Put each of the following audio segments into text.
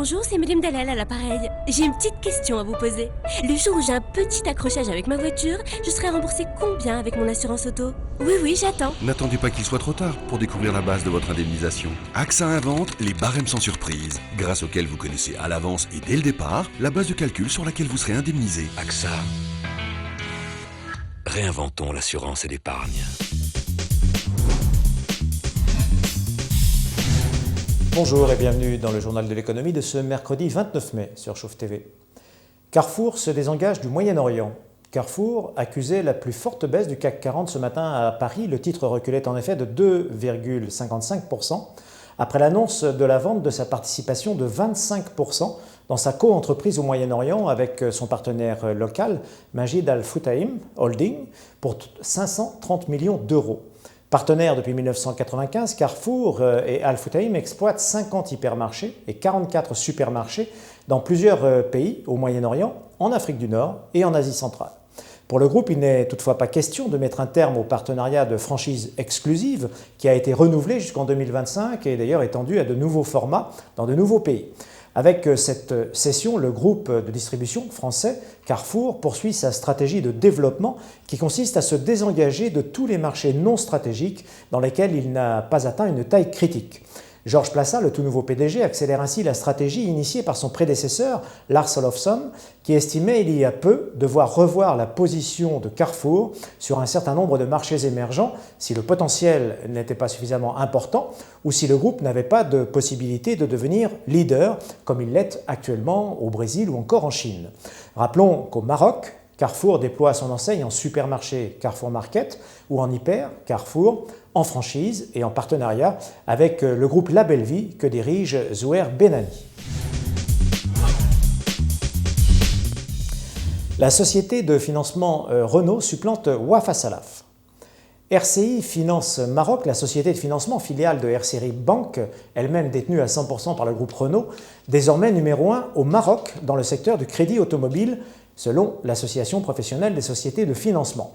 Bonjour, c'est Madame Dalal à l'appareil. J'ai une petite question à vous poser. Le jour où j'ai un petit accrochage avec ma voiture, je serai remboursée combien avec mon assurance auto? Oui, j'attends. N'attendez pas qu'il soit trop tard pour découvrir la base de votre indemnisation. AXA invente les barèmes sans surprise, grâce auxquels vous connaissez à l'avance et dès le départ la base de calcul sur laquelle vous serez indemnisé. AXA. Réinventons l'assurance et l'épargne. Bonjour et bienvenue dans le journal de l'économie de ce mercredi 29 mai sur Chauffe TV. Carrefour se désengage du Moyen-Orient. Carrefour accusait la plus forte baisse du CAC 40 ce matin à Paris. Le titre reculait en effet de 2,55% après l'annonce de la vente de sa participation de 25% dans sa co-entreprise au Moyen-Orient avec son partenaire local, Majid Al Futtaim Holding, pour 530 millions d'euros. Partenaire depuis 1995, Carrefour et Al Futtaim exploitent 50 hypermarchés et 44 supermarchés dans plusieurs pays au Moyen-Orient, en Afrique du Nord et en Asie centrale. Pour le groupe, il n'est toutefois pas question de mettre un terme au partenariat de franchise exclusive qui a été renouvelé jusqu'en 2025 et d'ailleurs étendu à de nouveaux formats dans de nouveaux pays. Avec cette cession, le groupe de distribution français Carrefour poursuit sa stratégie de développement qui consiste à se désengager de tous les marchés non stratégiques dans lesquels il n'a pas atteint une taille critique. Georges Plassat, le tout nouveau PDG, accélère ainsi la stratégie initiée par son prédécesseur, Lars Olofsson, qui estimait il y a peu devoir revoir la position de Carrefour sur un certain nombre de marchés émergents si le potentiel n'était pas suffisamment important ou si le groupe n'avait pas de possibilité de devenir leader comme il l'est actuellement au Brésil ou encore en Chine. Rappelons qu'au Maroc, Carrefour déploie son enseigne en supermarché Carrefour Market ou en hyper Carrefour, en franchise et en partenariat avec le groupe La Belle Vie que dirige Zouer Benani. La société de financement Renault supplante Wafa Salaf. RCI Finance Maroc, la société de financement filiale de RCI Bank, elle-même détenue à 100% par le groupe Renault, désormais numéro 1 au Maroc dans le secteur du crédit automobile, selon l'Association professionnelle des sociétés de financement.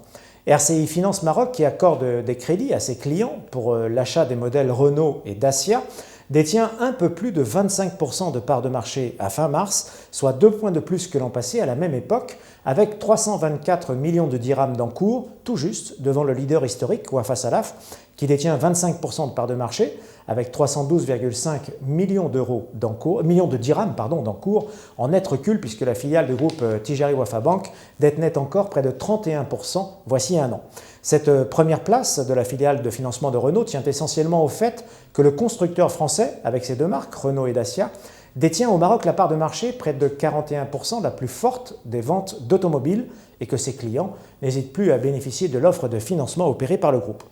RCI Finance Maroc, qui accorde des crédits à ses clients pour l'achat des modèles Renault et Dacia, détient un peu plus de 25% de parts de marché à fin mars, soit 2 points de plus que l'an passé à la même époque, avec 324 millions de dirhams d'encours, tout juste devant le leader historique, Wafa Salaf, qui détient 25% de parts de marché, avec 312,5 millions de dirhams d'encours, en net recul puisque la filiale du groupe Tijari Wafa Bank détenait encore près de 31% voici un an. Cette première place de la filiale de financement de Renault tient essentiellement au fait que le constructeur français, avec ses deux marques, Renault et Dacia, détient au Maroc la part de marché près de 41%, la plus forte des ventes d'automobiles, et que ses clients n'hésitent plus à bénéficier de l'offre de financement opérée par le groupe.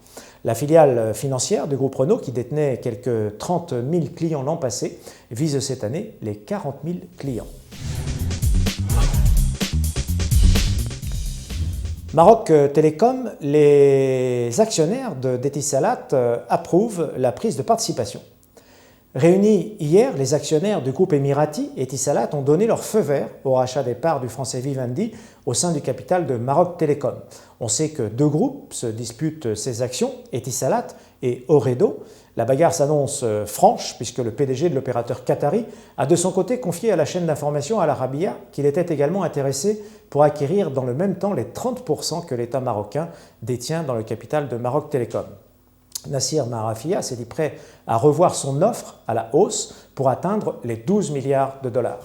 La filiale financière du groupe Renault, qui détenait quelques 30 000 clients l'an passé, vise cette année les 40 000 clients. Maroc Télécom, les actionnaires d'Etisalat approuvent la prise de participation. Réunis hier, les actionnaires du groupe émirati Etisalat ont donné leur feu vert au rachat des parts du français Vivendi au sein du capital de Maroc Télécom. On sait que deux groupes se disputent ces actions, Etisalat et Ooredoo. La bagarre s'annonce franche puisque le PDG de l'opérateur qatari a de son côté confié à la chaîne d'information Al Arabiya qu'il était également intéressé pour acquérir dans le même temps les 30% que l'État marocain détient dans le capital de Maroc Télécom. Nassir Marafia s'est dit prêt à revoir son offre à la hausse pour atteindre les 12 milliards de dollars.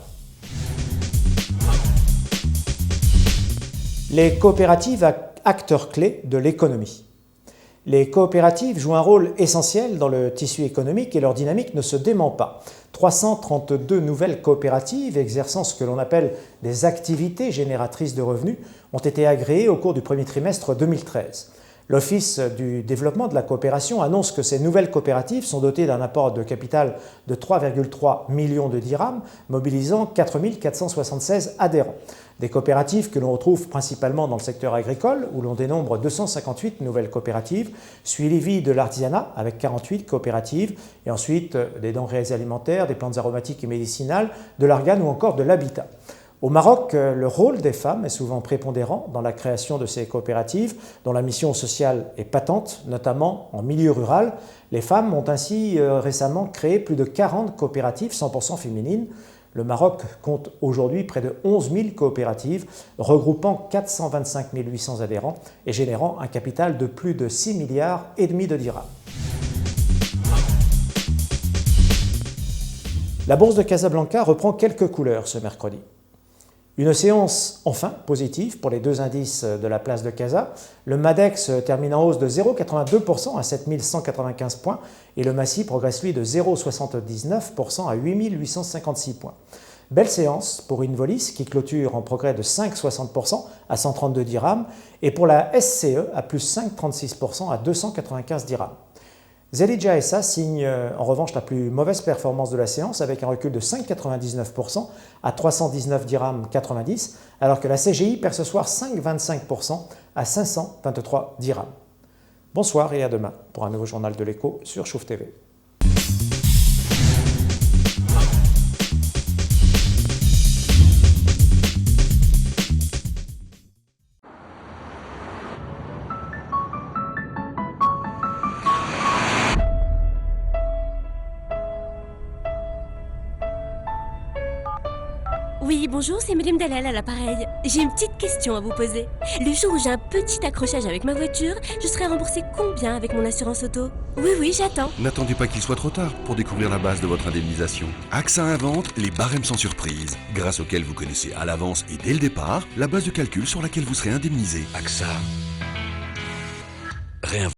Les coopératives acteurs clés de l'économie. Les coopératives jouent un rôle essentiel dans le tissu économique et leur dynamique ne se dément pas. 332 nouvelles coopératives exerçant ce que l'on appelle des activités génératrices de revenus ont été agréées au cours du premier trimestre 2013. L'Office du développement de la coopération annonce que ces nouvelles coopératives sont dotées d'un apport de capital de 3,3 millions de dirhams, mobilisant 4 476 adhérents. Des coopératives que l'on retrouve principalement dans le secteur agricole, où l'on dénombre 258 nouvelles coopératives, suivies de l'artisanat avec 48 coopératives, et ensuite des denrées alimentaires, des plantes aromatiques et médicinales, de l'argan ou encore de l'habitat. Au Maroc, le rôle des femmes est souvent prépondérant dans la création de ces coopératives, dont la mission sociale est patente, notamment en milieu rural. Les femmes ont ainsi récemment créé plus de 40 coopératives 100% féminines. Le Maroc compte aujourd'hui près de 11 000 coopératives, regroupant 425 800 adhérents et générant un capital de plus de 6,5 milliards de dirhams. La bourse de Casablanca reprend quelques couleurs ce mercredi. Une séance enfin positive pour les deux indices de la place de Casa. Le Madex termine en hausse de 0,82% à 7195 points et le Massi progresse lui de 0,79% à 8856 points. Belle séance pour Involis qui clôture en progrès de 5,60% à 132 dirhams et pour la SCE à plus 5,36% à 295 dirhams. Zelidja SA signe en revanche la plus mauvaise performance de la séance avec un recul de 5,99% à 319 dirhams 90, alors que la CGI perd ce soir 5,25% à 523 dirhams. Bonsoir et à demain pour un nouveau journal de l'écho sur Chouf TV. Oui, bonjour, c'est Madame Dalal à l'appareil. J'ai une petite question à vous poser. Le jour où j'ai un petit accrochage avec ma voiture, je serai remboursée combien avec mon assurance auto? Oui, j'attends. N'attendez pas qu'il soit trop tard pour découvrir la base de votre indemnisation. AXA invente les barèmes sans surprise, grâce auxquels vous connaissez à l'avance et dès le départ la base de calcul sur laquelle vous serez indemnisé. AXA. Réinvente.